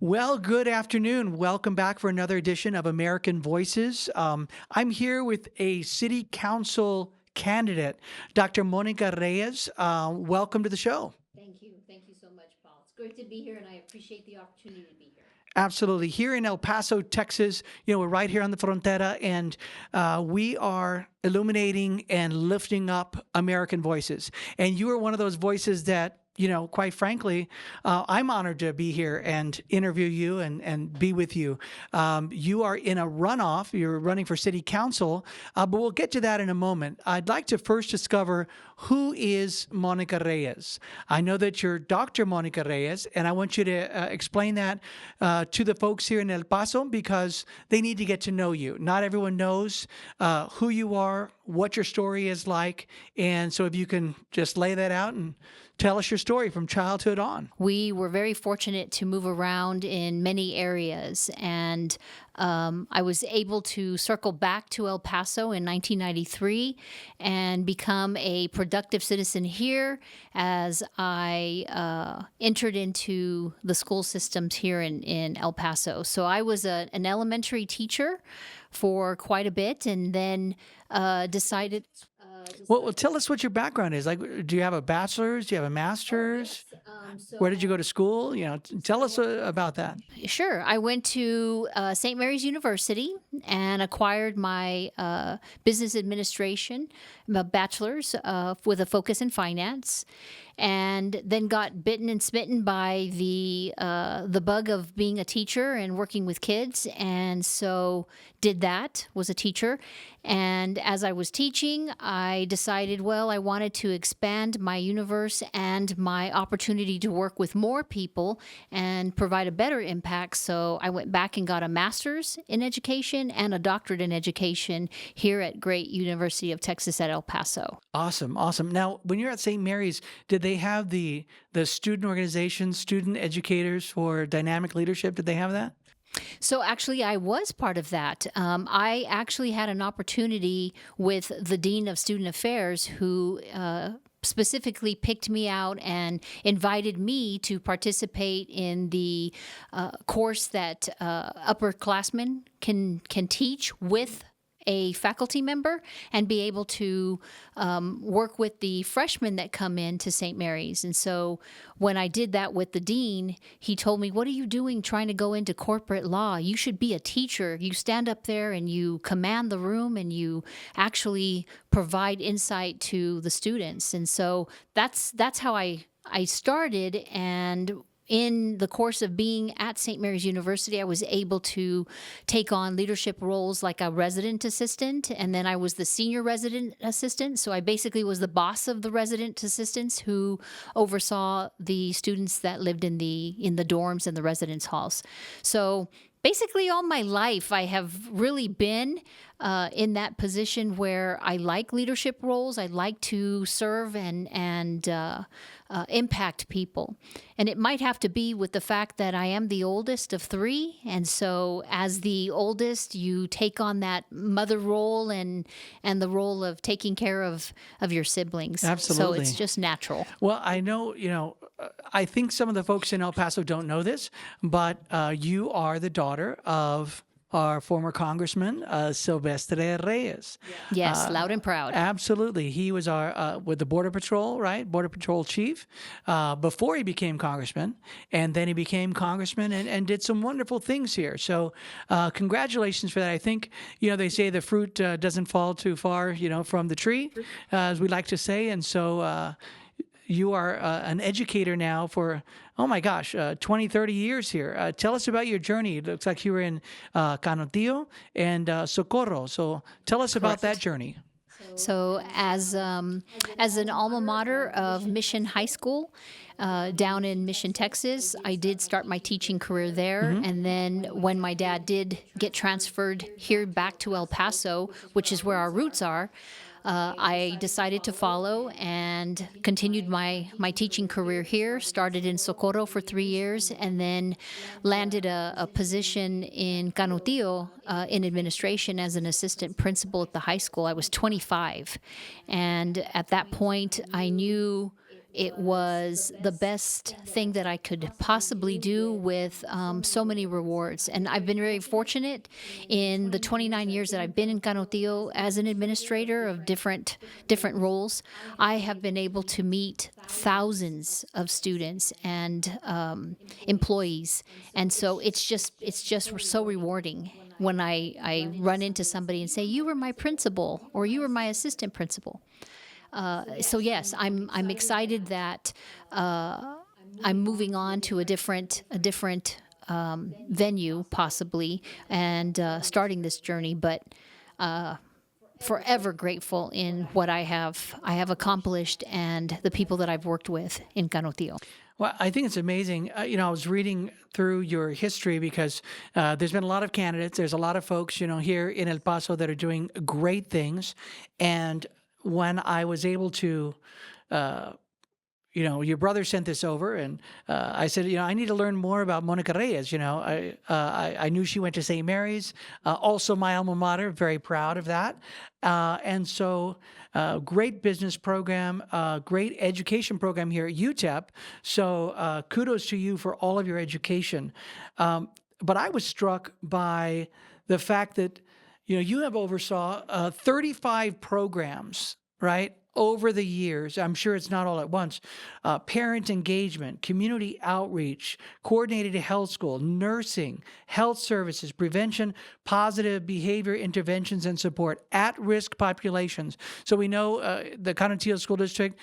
Well, good afternoon. Welcome back for another edition of American Voices. I'm here with a city council candidate, Dr. Monica Reyes. Welcome to the show. Thank you. Thank you so much, Paul. It's great to be here, and I appreciate the opportunity to be here. Absolutely. Here in El Paso, Texas, we're right here on the frontera, and we are illuminating and lifting up American voices. And you are one of those voices that quite frankly, I'm honored to be here and interview you and be with you. You are in a runoff. You're running for city council, but we'll get to that in a moment. I'd like to first discover who is Monica Reyes. I know that you're Dr. Monica Reyes, and I want you to explain that to the folks here in El Paso because they need to get to know you. Not everyone knows who you are, what your story is like, and so if you can just lay that out and tell us your story from childhood on. We were very fortunate to move around in many areas, and I was able to circle back to El Paso in 1993 and become a productive citizen here as I entered into the school systems here in El Paso. So I was an elementary teacher for quite a bit, and then decided. Well, tell us what your background is. Like, do you have a bachelor's? Do you have a master's? Where did you go to school? Tell us about that. Sure. I went to St. Mary's University and acquired my business administration, a bachelor's with a focus in finance, and then got bitten and smitten by the bug of being a teacher and working with kids, and so did that, was a teacher. And as I was teaching, I decided, well, I wanted to expand my universe and my opportunity to work with more people and provide a better impact. So I went back and got a master's in education and a doctorate in education here at Great University of Texas at El Paso. Awesome, awesome. Now, when you're at St. Mary's, did they have the student organization, student educators for dynamic leadership? Did they have that? So actually, I was part of that. I actually had an opportunity with the Dean of Student Affairs who specifically picked me out and invited me to participate in the course that upperclassmen can teach with a faculty member and be able to work with the freshmen that come in to St. Mary's. And so when I did that with the dean, he told me, what are you doing trying to go into corporate law? You should be a teacher. You stand up there and you command the room and you actually provide insight to the students. And so that's how I started. And in the course of being at St. Mary's University, I was able to take on leadership roles like a resident assistant, and then I was the senior resident assistant. So I basically was the boss of the resident assistants who oversaw the students that lived in the dorms and the residence halls. So basically all my life, I have really been in that position where I like leadership roles. I like to serve and impact people. And it might have to be with the fact that I am the oldest of three. And so as the oldest, you take on that mother role and the role of taking care of your siblings. Absolutely. So it's just natural. Well, I know, I think some of the folks in El Paso don't know this, but you are the daughter of our former congressman, Sylvester Reyes. Yes, loud and proud. Absolutely. He was our with the Border Patrol, right? Border Patrol chief before he became congressman, and then he became congressman and did some wonderful things here. So congratulations for that. I think, they say the fruit doesn't fall too far, from the tree, as we like to say. And so you are an educator now for, 20, 30 years here. Tell us about your journey. It looks like you were in Canutillo and Socorro. So tell us about that journey. So as an alma mater of Mission High School down in Mission, Texas, I did start my teaching career there. Mm-hmm. And then when my dad did get transferred here back to El Paso, which is where our roots are, I decided to follow and continued my teaching career here, started in Socorro for 3 years, and then landed a position in Canutillo in administration as an assistant principal at the high school. I was 25. And at that point, I knew It was the best thing that I could possibly do with so many rewards. And I've been very fortunate in the 29 years that I've been in Canutillo as an administrator of different roles. I have been able to meet thousands of students and employees. And so it's just so rewarding when I run into somebody and say, "You were my principal," or "You were my assistant principal." So yes, I'm excited that I'm moving on to a different venue possibly, and starting this journey. But forever grateful in what I have accomplished and the people that I've worked with in Canutillo. Well, I think it's amazing. I was reading through your history because there's been a lot of candidates. There's a lot of folks, here in El Paso that are doing great things. And when I was able to, your brother sent this over, and I said, I need to learn more about Monica Reyes. I knew she went to St. Mary's, also my alma mater. Very proud of that. And so, great business program, great education program here at UTEP. So, kudos to you for all of your education. But I was struck by the fact that you have oversaw 35 programs, right, over the years. I'm sure it's not all at once. Parent engagement, community outreach, coordinated health school, nursing, health services, prevention, positive behavior interventions and support, at-risk populations. So we know the Canutillo School District,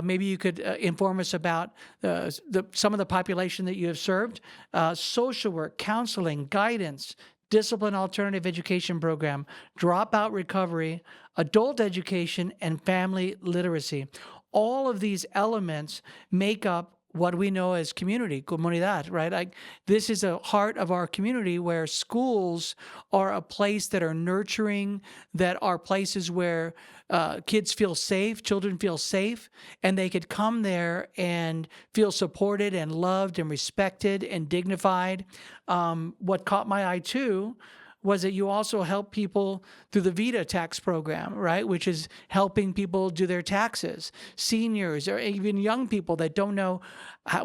maybe you could inform us about some of the population that you have served. Social work, counseling, guidance, discipline alternative education program, dropout recovery, adult education, and family literacy. All of these elements make up what we know as community, comunidad, right? This is a heart of our community where schools are a place that are nurturing, that are places where kids feel safe, children feel safe, and they could come there and feel supported and loved and respected and dignified. What caught my eye too was that you also help people through the VITA tax program, right? Which is helping people do their taxes, seniors, or even young people that don't know,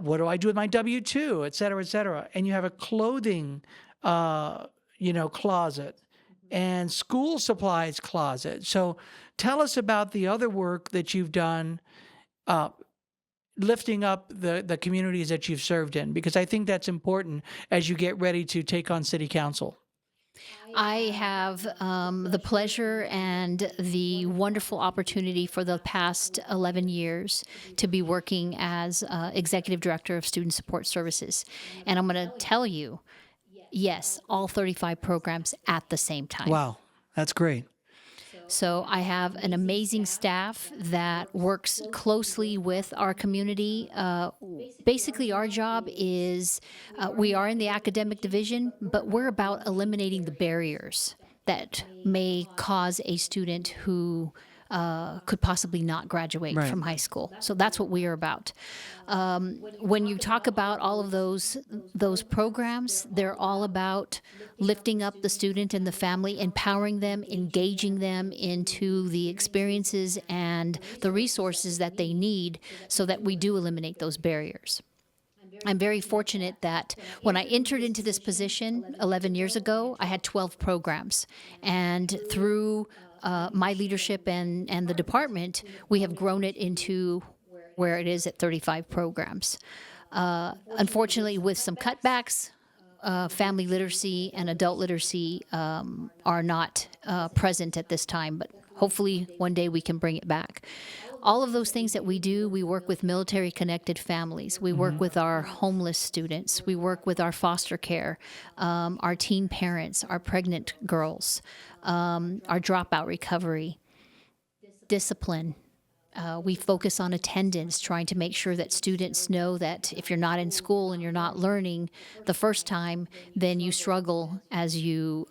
what do I do with my W-2, et cetera, et cetera. And you have a clothing, closet and school supplies closet. So tell us about the other work that you've done, lifting up the communities that you've served in, because I think that's important as you get ready to take on city council. I have the pleasure and the wonderful opportunity for the past 11 years to be working as Executive Director of Student Support Services. And I'm going to tell you, yes, all 35 programs at the same time. Wow, that's great. So I have an amazing staff that works closely with our community. Basically, our job is we are in the academic division, but we're about eliminating the barriers that may cause a student who could possibly not graduate Right. from high school. So that's what we are about. When you talk about all of those programs, they're all about lifting up the student and the family, empowering them, engaging them into the experiences and the resources that they need so that we do eliminate those barriers. I'm very fortunate that when I entered into this position 11 years ago, I had 12 programs. And through my leadership and the department, we have grown it into where it is at 35 programs. Unfortunately, with some cutbacks, family literacy and adult literacy are not present at this time, but hopefully one day we can bring it back. All of those things that we do, we work with military-connected families. We work with our homeless students. We work with our foster care, our teen parents, our pregnant girls, our dropout recovery, discipline. We focus on attendance, trying to make sure that students know that if you're not in school and you're not learning the first time, then you struggle as you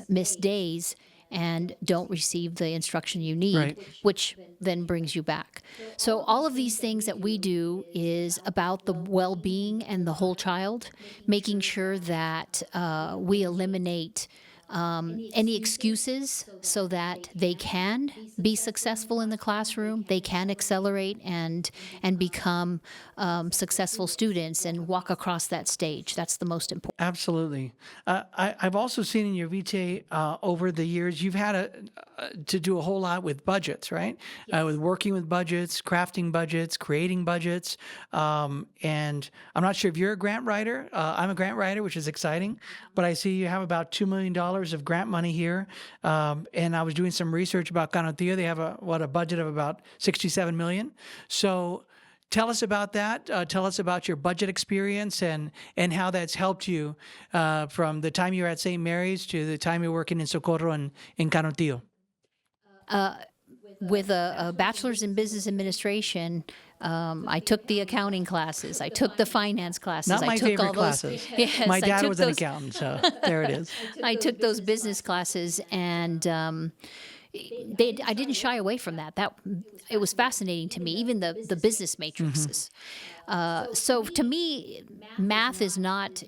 miss days and don't receive the instruction you need, Right. which then brings you back. So all of these things that we do is about the well-being and the whole child, making sure that we eliminate any excuses so that they can be successful in the classroom, they can accelerate and become successful students and walk across that stage. That's the most important. Absolutely. I've also seen in your vitae over the years, you've had to do a whole lot with budgets, right? With working with budgets, crafting budgets, creating budgets. And I'm not sure if you're a grant writer. I'm a grant writer, which is exciting. But I see you have about $2 million of grant money here. And I was doing some research about Canotillo. They have a budget of about $67 million. So tell us about that. Tell us about your budget experience and how that's helped you from the time you were at St. Mary's to the time you're working in Socorro and in Canotillo. With a bachelor's in business administration, I took the accounting classes. I took the finance classes. Not my I took favorite all those, classes. Yes, My I dad took was an those- accountant, so there it is. I took those business classes, and I didn't shy away from that. It was fascinating to me, even the business matrices. So to me, math is not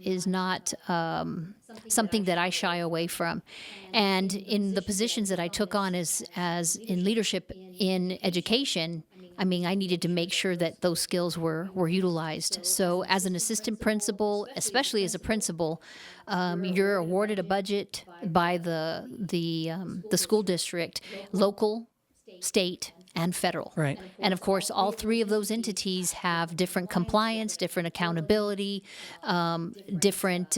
something that I shy away from. And in the positions that I took on as in leadership in education, I mean, I needed to make sure that those skills were utilized. So as an assistant principal, especially as a principal, you're awarded a budget by the school district, local, state, and federal. Right. And of course, all three of those entities have different compliance, different accountability, different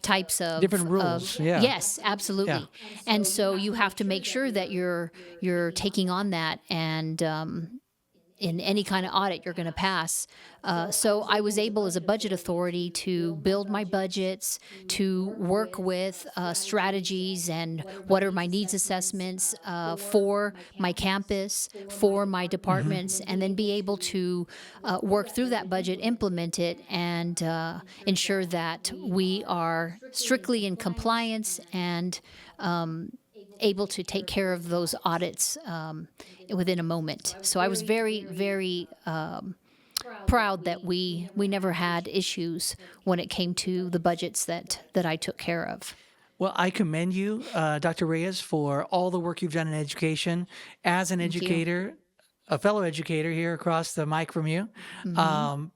types of Different rules, yeah. Yes, absolutely. Yeah. And so you have to make sure that you're taking on that, and in any kind of audit you're going to pass. So I was able, as a budget authority, to build my budgets, to work with strategies and what are my needs assessments for my campus, for my departments, and then be able to work through that budget, implement it, and ensure that we are strictly in compliance and able to take care of those audits within a moment. So I was very, very proud that we never had issues when it came to the budgets that I took care of. Well, I commend you, Dr. Reyes, for all the work you've done in education as an educator, a fellow educator here across the mic from you,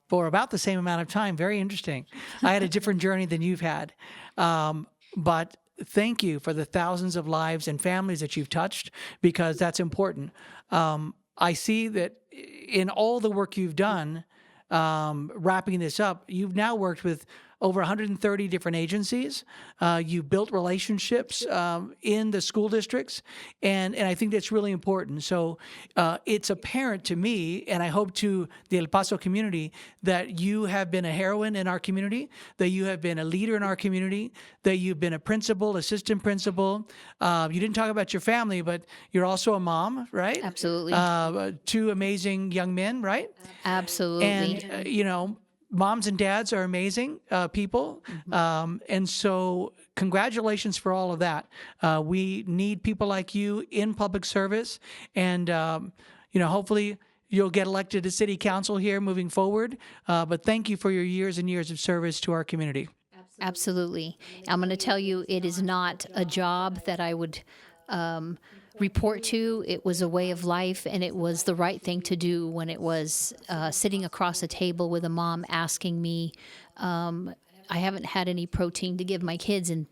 for about the same amount of time. Very interesting. I had a different journey than you've had. But thank you for the thousands of lives and families that you've touched, because that's important. I see that in all the work you've done, wrapping this up, you've now worked with over 130 different agencies. You've built relationships in the school districts, and I think that's really important. So it's apparent to me, and I hope to the El Paso community, that you have been a heroine in our community, that you have been a leader in our community, that you've been a principal, assistant principal. You didn't talk about your family, but you're also a mom, right? Absolutely. Two amazing young men, right? Absolutely. And, moms and dads are amazing people. And so congratulations for all of that. We need people like you in public service. And, hopefully you'll get elected to city council here moving forward. But thank you for your years and years of service to our community. Absolutely. I'm going to tell you, it is not a job that I would report to. It was a way of life, and it was the right thing to do when it was sitting across a table with a mom asking me, I haven't had any protein to give my kids in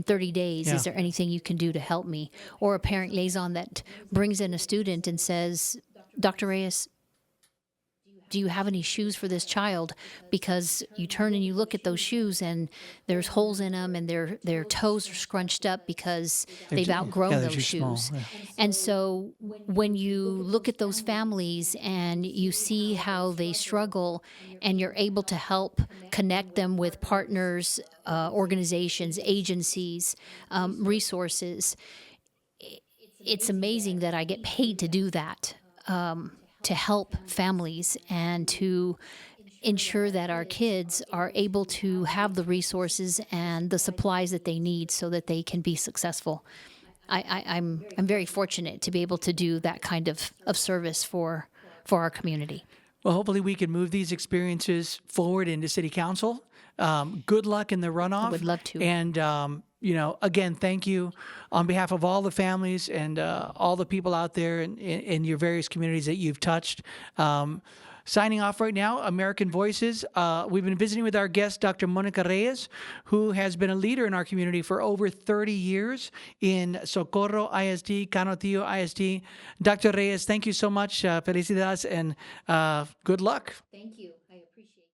30 days. Yeah. Is there anything you can do to help me? Or a parent liaison that brings in a student and says, Dr. Reyes, do you have any shoes for this child? Because you turn and you look at those shoes and there's holes in them, and their toes are scrunched up because they've outgrown they're those too shoes. small, And so when you look at those families and you see how they struggle, and you're able to help connect them with partners, organizations, agencies, resources, it's amazing that I get paid to do that. To help families and to ensure that our kids are able to have the resources and the supplies that they need so that they can be successful. I'm very fortunate to be able to do that kind of service for our community. Well, hopefully we can move these experiences forward into city council. Good luck in the runoff. I would love to. And, again, thank you on behalf of all the families and all the people out there in your various communities that you've touched. Signing off right now, American Voices. We've been visiting with our guest, Dr. Monica Reyes, who has been a leader in our community for over 30 years in Socorro ISD, Canotillo ISD. Dr. Reyes, thank you so much. Felicidades and good luck. Thank you.